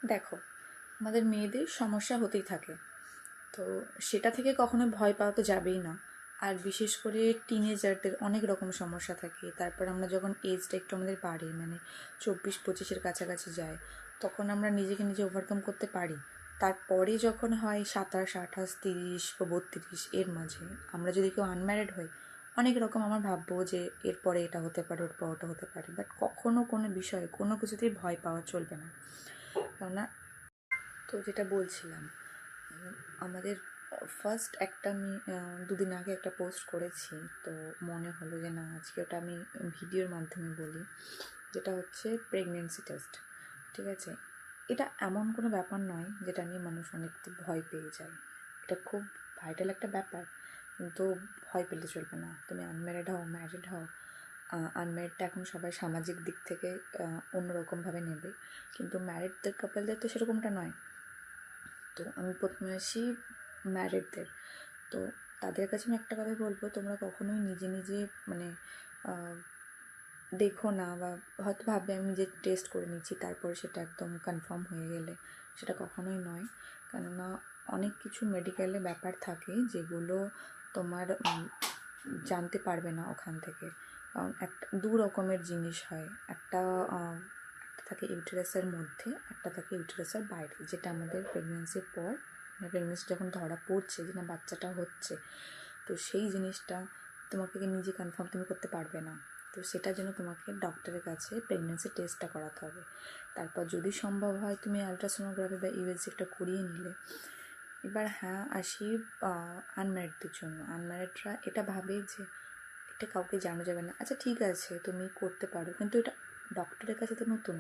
দেখো, আমাদের মেয়েদের সমস্যা হতেই থাকে, তো সেটা থেকে কখনো ভয় পাওয়া তো যাবেই না। আর বিশেষ করে টিনেজারদের অনেক রকম সমস্যা থাকে। তারপর আমরা যখন এজটা একটু আমাদের বাড়ে, মানে 24-25-এর কাছাকাছি যায়, তখন আমরা নিজেকে নিজে ওভারকাম করতে পারি। তারপরে যখন হয় 27, 28, 30 বা 32 এর মাঝে, আমরা যদি কেউ আনম্যারিড হই, অনেক রকম আমার ভাববো যে এরপরে এটা হতে পারে, এরপর ওটা হতে পারে, বাট কখনো কোনো বিষয়ে কোনো কিছুতেই ভয় পাওয়া চলবে না। কেননা, তো যেটা বলছিলাম, আমাদের ফার্স্ট একটা আমি 2 দিন আগে একটা পোস্ট করেছি, তো মনে হলো যে না, আজকে ওটা আমি ভিডিওর মাধ্যমে বলি। যেটা হচ্ছে প্রেগনেন্সি টেস্ট। ঠিক আছে, এটা এমন কোনো ব্যাপার নয় যেটা নিয়ে মানুষ অনেক ভয় পেয়ে যায়। এটা খুব ভাইটাল একটা ব্যাপার, কিন্তু ভয় পেলে চলবে না। তুমি আনম্যারিড হও, ম্যারিড হও, আনম্যারিডটা এখন সবাই সামাজিক দিক থেকে অন্যরকমভাবে নেবে, কিন্তু ম্যারিডদের কাপলদের তো সেরকমটা নয়। তো আমি প্রথমে আসি ম্যারিডদের। তো তাদের কাছে আমি একটা কথা বলবো, তোমরা কখনোই নিজে নিজে মানে দেখো না, বা হয়তো ভাববে আমি নিজে টেস্ট করে নিচ্ছি, তারপরে সেটা একদম কনফার্ম হয়ে গেলে সেটা কখনোই নয়। কেননা অনেক কিছু মেডিকেলে ব্যাপার থাকে যেগুলো তোমার জানতে পারবে না ওখান থেকে। কারণ একটা 2 রকমের জিনিস হয়, একটা থাকে ইউটেরাসের মধ্যে, একটা থাকে ইউটেরাসের বাইরে, যেটা আমাদের প্রেগনেন্সির পর, মানে প্রেগনেন্সি যখন ধরা পড়ছে যে না বাচ্চাটা হচ্ছে, তো সেই জিনিসটা তোমাকে নিজে কনফার্ম তুমি করতে পারবে না। তো সেটার জন্য তোমাকে ডক্টরের কাছে প্রেগনেন্সি টেস্টটা করাতে হবে। তারপর যদি সম্ভব হয় তুমি আলট্রাসোনোগ্রাফি বা ইউএসজি একটা করিয়ে নিলে। এবার হ্যাঁ, আসি আনম্যারিডদের জন্য। আনম্যারিডরা এটা ভাবে যে এটা কাউকে জানা যাবে না। আচ্ছা ঠিক আছে, তুমি করতে পারো, কিন্তু এটা ডক্টরের কাছে তো নতুন।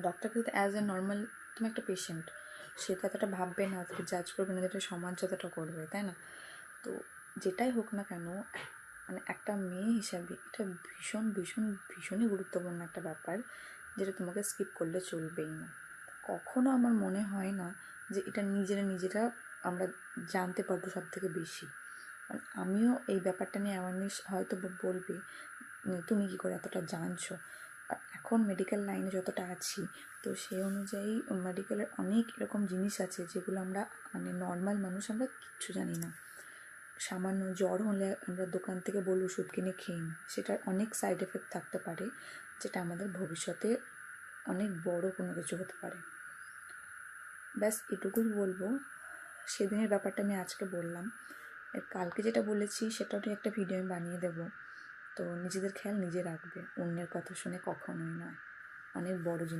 ডক্টর কিন্তু অ্যাজ এ নর্মাল, তুমি একটা পেশেন্ট, সে তো এতটা ভাববে না, অতটা জাজ করবে না, যেটা সমাজ যতটা করবে, তাই না? তো যেটাই হোক না কেন, মানে একটা মেয়ে হিসাবে এটা ভীষণ ভীষণ ভীষণই গুরুত্বপূর্ণ একটা ব্যাপার, যেটা তোমাকে স্কিপ করলে চলবেই না। কখনো আমার মনে হয় না যে এটা নিজেরা আমরা জানতে পারবো সব থেকে বেশি। কারণ আমিও এই ব্যাপারটা নিয়ে অ্যাওয়ারনেস হয়তো বলবে তুমি কী করে এতটা জানছো। এখন মেডিকেল লাইনে যতটা আছি, তো সেই অনুযায়ী মেডিকেলের অনেক এরকম জিনিস আছে যেগুলো আমরা, মানে নর্মাল মানুষ আমরা কিচ্ছু জানি না। সামান্য জ্বর হলে আমরা দোকান থেকে বলে ওষুধ কিনে খেয়ে নিই, সেটার অনেক সাইড এফেক্ট থাকতে পারে, যেটা আমাদের ভবিষ্যতে অনেক বড় কোনো কিছু হতে পারে। ব্যাস এটুকুই বলবো। সেদিনের ব্যাপারটা আমি আজকে বললাম, এর কালকে যেটা বলেছি সেটাও একটা ভিডিও আমি বানিয়ে দেবো। তো নিজেদের খেয়াল নিজে রাখবে, অন্যের কথা শুনে কখনোই নয়। অনেক বড় জিনিস।